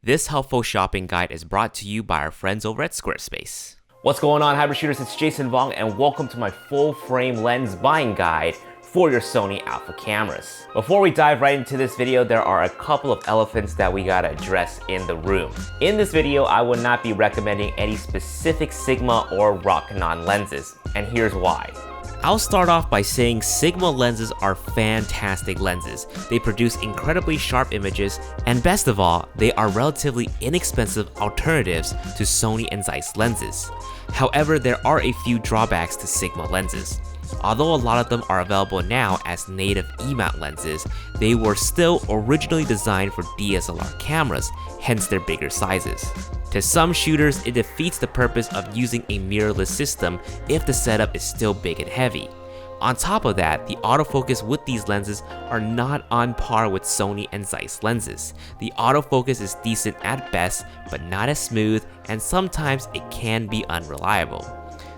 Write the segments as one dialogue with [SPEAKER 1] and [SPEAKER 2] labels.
[SPEAKER 1] This helpful shopping guide is brought to you by our friends over at Squarespace.
[SPEAKER 2] What's going on, hybrid shooters? It's Jason Vong, and welcome to my full frame lens buying guide for your Sony Alpha cameras. Before we dive right into this video, there are a couple of elephants that we gotta address in the room. In this video, I will not be recommending any specific Sigma or Rokinon lenses, and here's why.
[SPEAKER 1] I'll start off by saying Sigma lenses are fantastic lenses. They produce incredibly sharp images, and best of all, they are relatively inexpensive alternatives to Sony and Zeiss lenses. However, there are a few drawbacks to Sigma lenses. Although a lot of them are available now as native E-mount lenses, they were still originally designed for DSLR cameras, hence their bigger sizes. To some shooters, it defeats the purpose of using a mirrorless system if the setup is still big and heavy. On top of that, the autofocus with these lenses are not on par with Sony and Zeiss lenses. The autofocus is decent at best, but not as smooth, and sometimes it can be unreliable.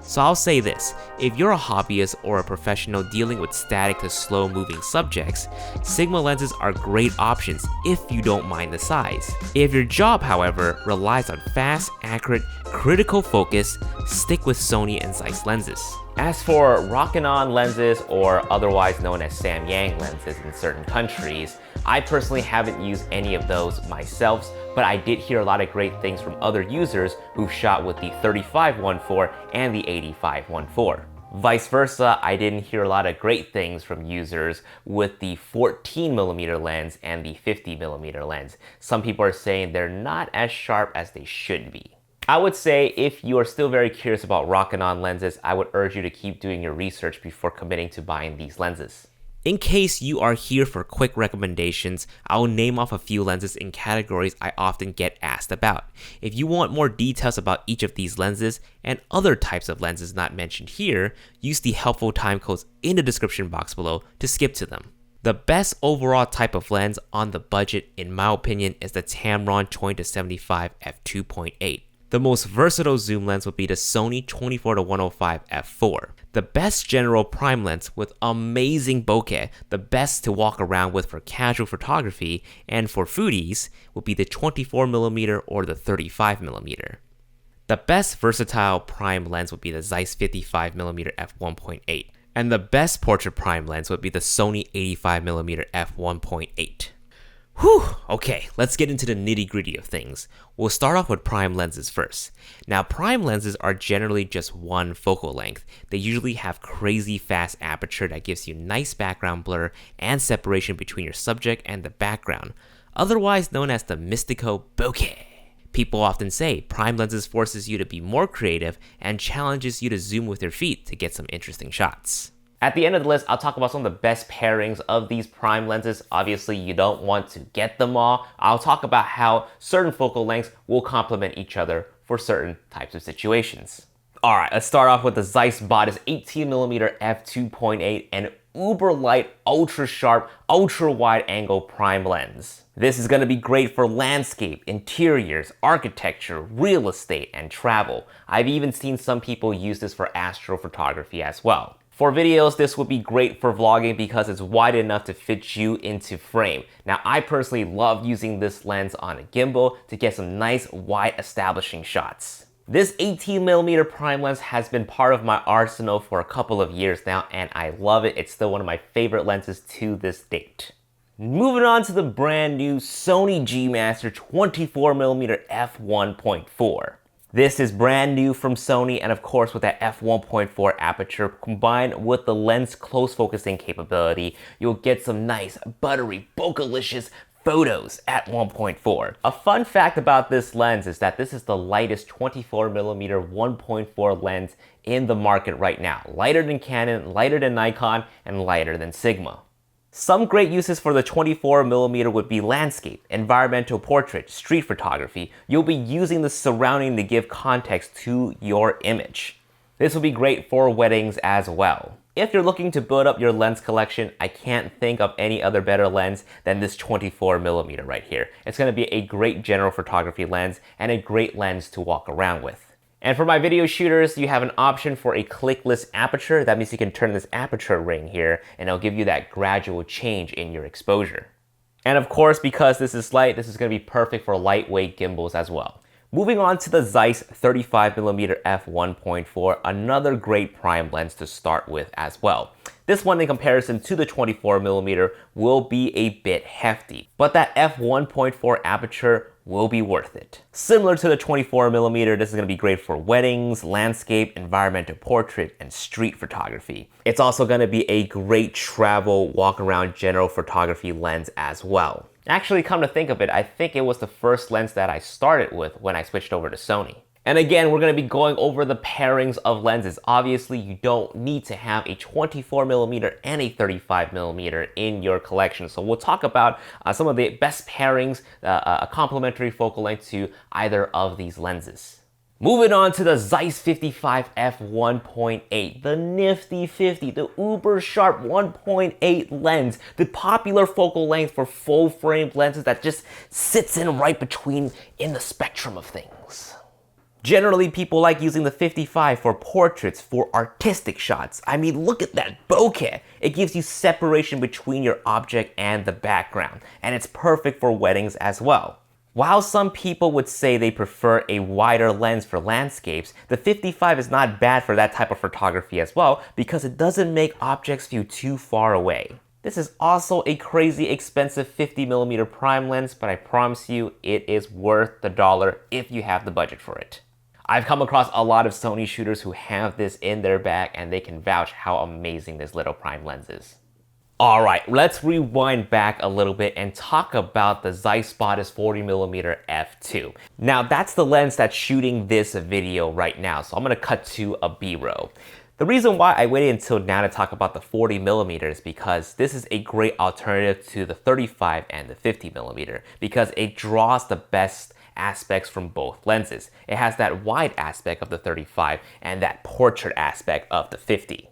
[SPEAKER 1] So I'll say this, if you're a hobbyist or a professional dealing with static to slow moving subjects, Sigma lenses are great options if you don't mind the size. If your job, however, relies on fast, accurate, critical focus, stick with Sony and Zeiss lenses.
[SPEAKER 2] As for Rokinon lenses, or otherwise known as Samyang lenses in certain countries, I personally haven't used any of those myself, but I did hear a lot of great things from other users who've shot with the 35-1.4 and the 85-1.4. Vice versa, I didn't hear a lot of great things from users with the 14mm lens and the 50mm lens. Some people are saying they're not as sharp as they should be. I would say if you are still very curious about Rokinon lenses, I would urge you to keep doing your research before committing to buying these lenses.
[SPEAKER 1] In case you are here for quick recommendations, I'll name off a few lenses in categories I often get asked about. If you want more details about each of these lenses and other types of lenses not mentioned here, use the helpful timecodes in the description box below to skip to them. The best overall type of lens on the budget, in my opinion, is the Tamron 20-75 f2.8. The most versatile zoom lens would be the Sony 24-105 f4. The best general prime lens with amazing bokeh, the best to walk around with for casual photography, and for foodies would be the 24mm or the 35mm. The best versatile prime lens would be the Zeiss 55mm f1.8, and the best portrait prime lens would be the Sony 85mm f1.8. Whew, okay, let's get into the nitty-gritty of things. We'll start off with prime lenses first. Now, prime lenses are generally just one focal length. They usually have crazy fast aperture that gives you nice background blur and separation between your subject and the background, otherwise known as the mystical bokeh. People often say prime lenses forces you to be more creative and challenges you to zoom with your feet to get some interesting shots.
[SPEAKER 2] At the end of the list, I'll talk about some of the best pairings of these prime lenses. Obviously, you don't want to get them all. I'll talk about how certain focal lengths will complement each other for certain types of situations. Alright, let's start off with the Zeiss Batis 18mm f2.8 and uber light, ultra sharp, ultra wide angle prime lens. This is going to be great for landscape, interiors, architecture, real estate, and travel. I've even seen some people use this for astrophotography as well. For videos, this would be great for vlogging because it's wide enough to fit you into frame. Now, I personally love using this lens on a gimbal to get some nice wide establishing shots. This 18mm prime lens has been part of my arsenal for a couple of years now, and I love it. It's still one of my favorite lenses to this date. Moving on to the brand new Sony G Master 24mm f1.4. This is brand new from Sony, and of course with that f1.4 aperture combined with the lens close focusing capability, you'll get some nice, buttery, bokeh-licious photos at 1.4. A fun fact about this lens is that this is the lightest 24mm 1.4 lens in the market right now. Lighter than Canon, lighter than Nikon, and lighter than Sigma. Some great uses for the 24mm would be landscape, environmental portrait, street photography. You'll be using the surrounding to give context to your image. This will be great for weddings as well. If you're looking to build up your lens collection, I can't think of any other better lens than this 24mm right here. It's going to be a great general photography lens and a great lens to walk around with. And for my video shooters, you have an option for a clickless aperture. That means you can turn this aperture ring here and it'll give you that gradual change in your exposure. And of course, because this is light, this is going to be perfect for lightweight gimbals as well. Moving on to the Zeiss 35mm f1.4, another great prime lens to start with as well. This one in comparison to the 24mm will be a bit hefty, but that f1.4 aperture will be worth it. Similar to the 24mm, this is going to be great for weddings, landscape, environmental portrait, and street photography. It's also going to be a great travel, walk around general photography lens as well. Actually, come to think of it, I think it was the first lens that I started with when I switched over to Sony. And again, we're going to be going over the pairings of lenses. Obviously, you don't need to have a 24mm and a 35mm in your collection. So we'll talk about some of the best pairings, a complementary focal length to either of these lenses. Moving on to the Zeiss 55 f1.8, the nifty 50, the uber sharp 1.8 lens, the popular focal length for full frame lenses that just sits in right between in the spectrum of things. Generally, people like using the 55 for portraits, for artistic shots. I mean, look at that bokeh. It gives you separation between your object and the background, and it's perfect for weddings as well. While some people would say they prefer a wider lens for landscapes, the 55 is not bad for that type of photography as well because it doesn't make objects feel too far away. This is also a crazy expensive 50mm prime lens, but I promise you it is worth the dollar if you have the budget for it. I've come across a lot of Sony shooters who have this in their bag and they can vouch how amazing this little prime lens is. Alright, let's rewind back a little bit and talk about the Zeiss Batis 40mm f2. Now that's the lens that's shooting this video right now, so I'm going to cut to a B-roll. The reason why I waited until now to talk about the 40mm is because this is a great alternative to the 35 and the 50mm because it draws the best aspects from both lenses. It has that wide aspect of the 35 and that portrait aspect of the 50,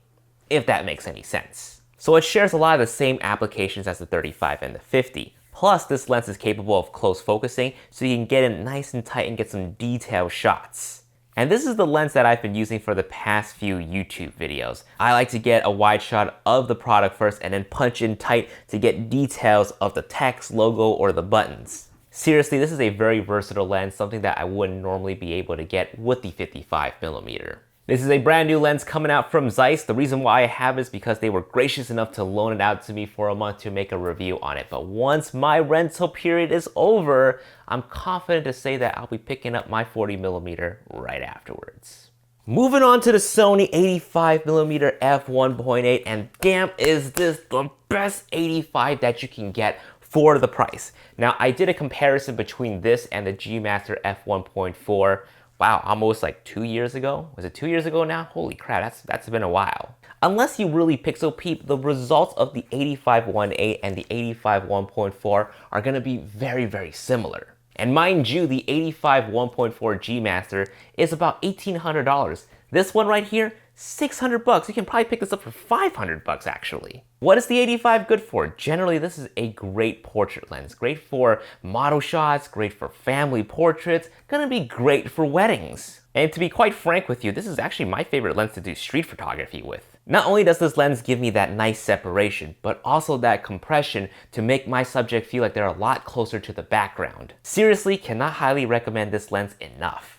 [SPEAKER 2] if that makes any sense. So it shares a lot of the same applications as the 35 and the 50. Plus, this lens is capable of close focusing, so you can get in nice and tight and get some detailed shots. And this is the lens that I've been using for the past few YouTube videos. I like to get a wide shot of the product first and then punch in tight to get details of the text, logo, or the buttons. Seriously, this is a very versatile lens, something that I wouldn't normally be able to get with the 55mm. This is a brand new lens coming out from Zeiss. The reason why I have it is because they were gracious enough to loan it out to me for a month to make a review on it. But once my rental period is over, I'm confident to say that I'll be picking up my 40mm right afterwards. Moving on to the Sony 85mm f1.8, and damn is this the best 85 that you can get for the price. Now I did a comparison between this and the G Master f1.4. Wow, almost like 2 years ago? Was it 2 years ago now? Holy crap, that's been a while. Unless you really pixel peep, the results of the 85-1.8 and the 85-1.4 are gonna be very, very similar. And mind you, the 85-1.4 G Master is about $1,800. This one right here, $600. You can probably pick this up for $500 actually. What is the 85 good for? Generally, this is a great portrait lens. Great for model shots, great for family portraits, gonna be great for weddings. And to be quite frank with you, this is actually my favorite lens to do street photography with. Not only does this lens give me that nice separation, but also that compression to make my subject feel like they're a lot closer to the background. Seriously, cannot highly recommend this lens enough.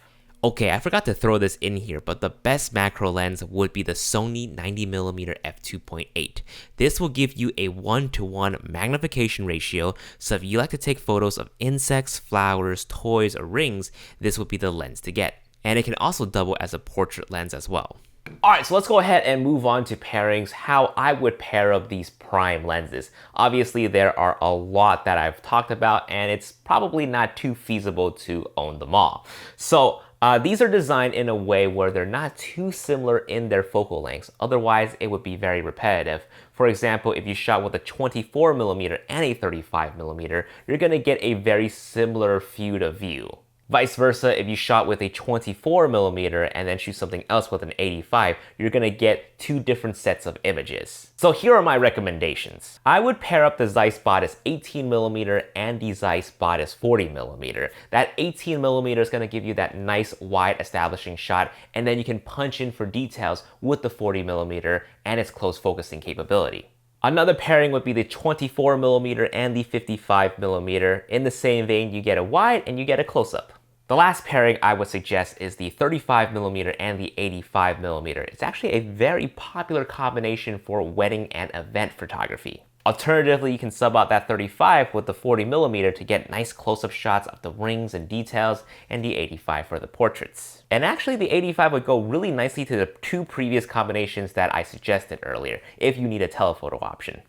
[SPEAKER 1] Okay, I forgot to throw this in here, but the best macro lens would be the Sony 90mm f2.8. This will give you a 1:1 magnification ratio, so if you like to take photos of insects, flowers, toys, or rings, this would be the lens to get. And it can also double as a portrait lens as well.
[SPEAKER 2] Alright, so let's go ahead and move on to pairings, how I would pair up these prime lenses. Obviously, there are a lot that I've talked about, and it's probably not too feasible to own them all. So these are designed in a way where they're not too similar in their focal lengths, otherwise it would be very repetitive. For example, if you shot with a 24mm and a 35mm, you're going to get a very similar field of view. Vice versa, if you shot with a 24mm and then shoot something else with an 85, you're gonna get two different sets of images. So here are my recommendations. I would pair up the Zeiss Batis 18mm and the Zeiss Batis 40mm. That 18mm is gonna give you that nice wide establishing shot, and then you can punch in for details with the 40mm and its close focusing capability. Another pairing would be the 24mm and the 55mm. In the same vein, you get a wide and you get a close-up. The last pairing I would suggest is the 35mm and the 85mm. It's actually a very popular combination for wedding and event photography. Alternatively, you can sub out that 35 with the 40mm to get nice close-up shots of the rings and details, and the 85 for the portraits. And actually, the 85 would go really nicely to the two previous combinations that I suggested earlier, if you need a telephoto option.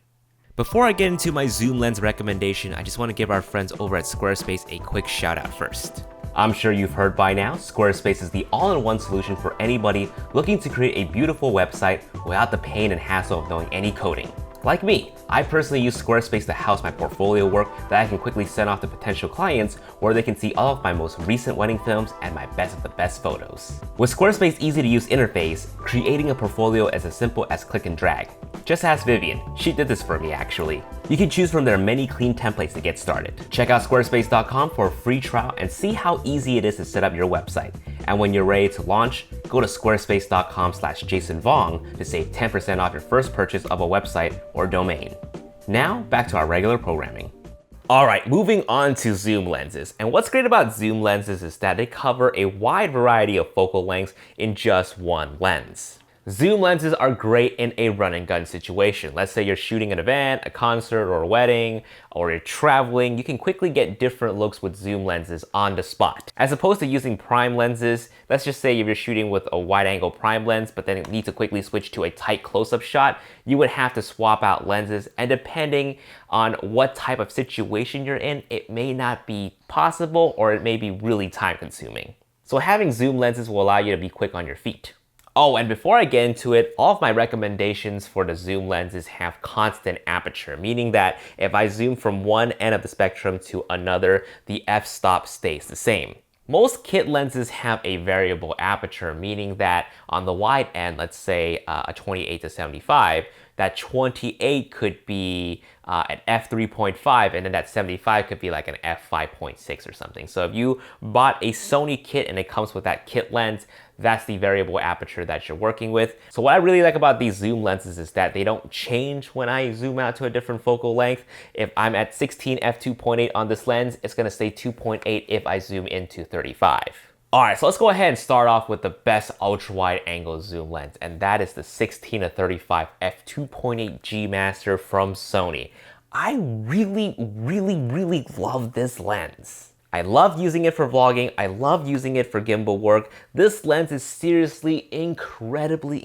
[SPEAKER 1] Before I get into my zoom lens recommendation, I just want to give our friends over at Squarespace a quick shout out first.
[SPEAKER 2] I'm sure you've heard by now, Squarespace is the all-in-one solution for anybody looking to create a beautiful website without the pain and hassle of knowing any coding. Like me, I personally use Squarespace to house my portfolio work that I can quickly send off to potential clients where they can see all of my most recent wedding films and my best of the best photos. With Squarespace's easy-to-use interface, creating a portfolio is as simple as click and drag. Just ask Vivian, she did this for me actually. You can choose from their many clean templates to get started. Check out squarespace.com for a free trial and see how easy it is to set up your website. And when you're ready to launch, go to squarespace.com/JasonVong to save 10% off your first purchase of a website or domain. Now, back to our regular programming. Alright, moving on to zoom lenses. And what's great about zoom lenses is that they cover a wide variety of focal lengths in just one lens. Zoom lenses are great in a run and gun situation. Let's say you're shooting an event, a concert, or a wedding, or you're traveling. You can quickly get different looks with zoom lenses on the spot. As opposed to using prime lenses, let's just say if you're shooting with a wide angle prime lens, but then need to quickly switch to a tight close-up shot, you would have to swap out lenses, and depending on what type of situation you're in, it may not be possible or it may be really time consuming. So having zoom lenses will allow you to be quick on your feet. Oh, and before I get into it, all of my recommendations for the zoom lenses have constant aperture, meaning that if I zoom from one end of the spectrum to another, the f-stop stays the same. Most kit lenses have a variable aperture, meaning that on the wide end, let's say a 28 to 75, that 28 could be an f3.5, and then that 75 could be like an f5.6 or something. So if you bought a Sony kit and it comes with that kit lens, that's the variable aperture that you're working with. So what I really like about these zoom lenses is that they don't change when I zoom out to a different focal length. If I'm at 16 f2.8 on this lens, it's gonna stay 2.8 if I zoom into 35. All right, so let's go ahead and start off with the best ultra-wide angle zoom lens, and that is the 16 to 35 f2.8 G Master from Sony. I really love this lens. I love using it for vlogging. I love using it for gimbal work. This lens is seriously incredibly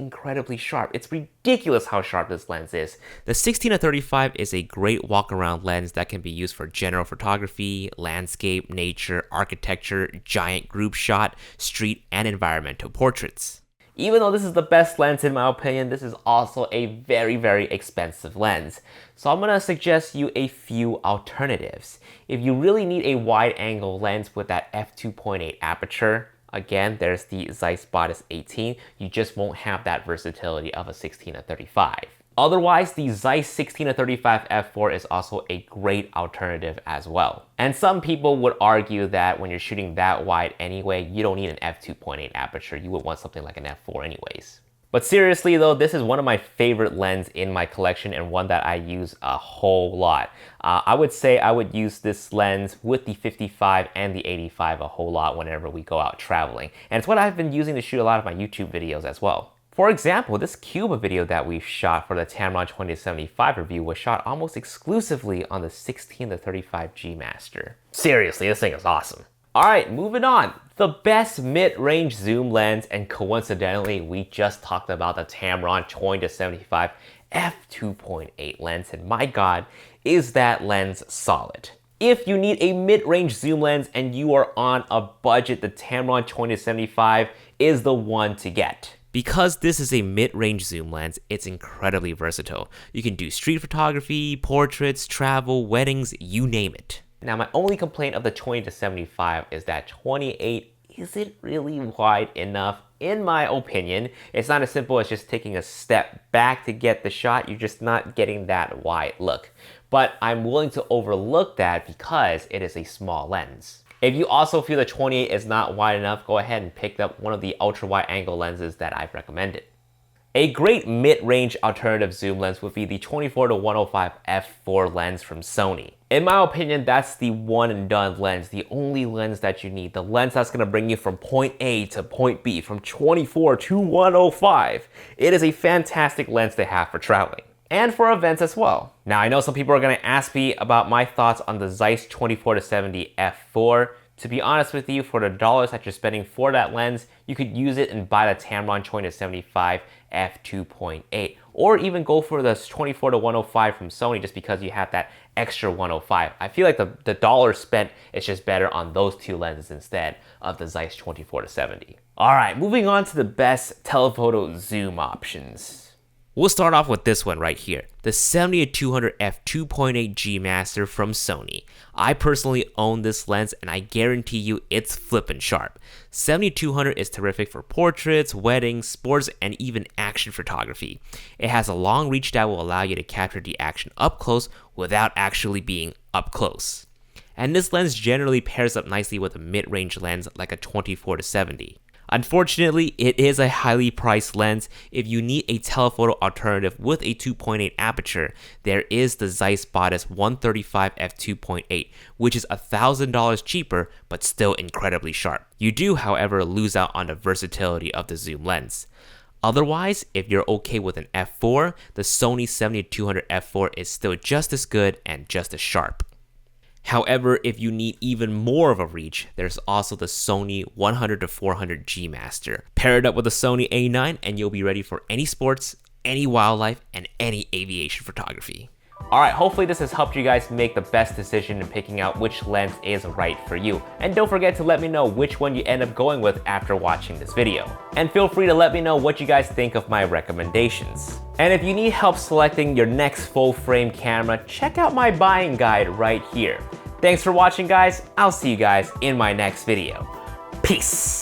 [SPEAKER 2] sharp. It's ridiculous how sharp this lens is.
[SPEAKER 1] The 16 to 35 is a great walk-around lens that can be used for general photography, landscape, nature, architecture, giant group shot, street, and environmental portraits.
[SPEAKER 2] Even though this is the best lens in my opinion, this is also a very expensive lens. So I'm gonna suggest you a few alternatives. If you really need a wide angle lens with that f2.8 aperture, again, there's the Zeiss Batis 18. You just won't have that versatility of a 16 to 35. Otherwise, the Zeiss 16 to 35 f4 is also a great alternative as well. And some people would argue that when you're shooting that wide anyway, you don't need an f2.8 aperture. You would want something like an f4 anyways. But seriously though, this is one of my favorite lenses in my collection and one that I use a whole lot. I would say I would use this lens with the 55 and the 85 a whole lot whenever we go out traveling. And it's what I've been using to shoot a lot of my YouTube videos as well. For example, this Cuba video that we shot for the Tamron 2075 review was shot almost exclusively on the 16 to 35 G Master. Seriously, this thing is awesome. Alright, moving on. The best mid-range zoom lens, and coincidentally, we just talked about the Tamron 2075 f2.8 lens, and my god, is that lens solid. If you need a mid-range zoom lens and you are on a budget, the Tamron 2075 is the one to get.
[SPEAKER 1] Because this is a mid-range zoom lens, it's incredibly versatile. You can do street photography, portraits, travel, weddings, you name it.
[SPEAKER 2] Now, my only complaint of the 20 to 75 is that 28 isn't really wide enough, in my opinion. It's not as simple as just taking a step back to get the shot. You're just not getting that wide look. But I'm willing to overlook that because it is a small lens. If you also feel the 28 is not wide enough, go ahead and pick up one of the ultra wide angle lenses that I've recommended. A great mid-range alternative zoom lens would be the 24-105 f4 lens from Sony. In my opinion, that's the one and done lens, the only lens that you need, the lens that's gonna bring you from point A to point B, from 24 to 105. It is a fantastic lens to have for traveling, and for events as well. Now, I know some people are gonna ask me about my thoughts on the Zeiss 24-70 f4. To be honest with you, for the dollars that you're spending for that lens, you could use it and buy the Tamron 20-75 f2.8, or even go for the 24-105 from Sony just because you have that extra 105. I feel like the dollar spent is just better on those two lenses instead of the Zeiss 24-70. All right, moving on to the best telephoto zoom options.
[SPEAKER 1] We'll start off with this one right here, the 70-200 f2.8 G Master from Sony. I personally own this lens and I guarantee you it's flippin' sharp. 70-200 is terrific for portraits, weddings, sports, and even action photography. It has a long reach that will allow you to capture the action up close without actually being up close. And this lens generally pairs up nicely with a mid-range lens like a 24-70. Unfortunately, it is a highly priced lens. If you need a telephoto alternative with a 2.8 aperture, there is the Zeiss Batis 135 f2.8, which is $1,000 cheaper, but still incredibly sharp. You do, however, lose out on the versatility of the zoom lens. Otherwise, if you're okay with an f4, the Sony 70-200 f4 is still just as good and just as sharp. However, if you need even more of a reach, there's also the Sony 100-400 G Master. Pair it up with the Sony A9 and you'll be ready for any sports, any wildlife, and any aviation photography.
[SPEAKER 2] All right, hopefully this has helped you guys make the best decision in picking out which lens is right for you. And don't forget to let me know which one you end up going with after watching this video. And feel free to let me know what you guys think of my recommendations. And if you need help selecting your next full frame camera, check out my buying guide right here. Thanks for watching, guys. I'll see you guys in my next video. Peace.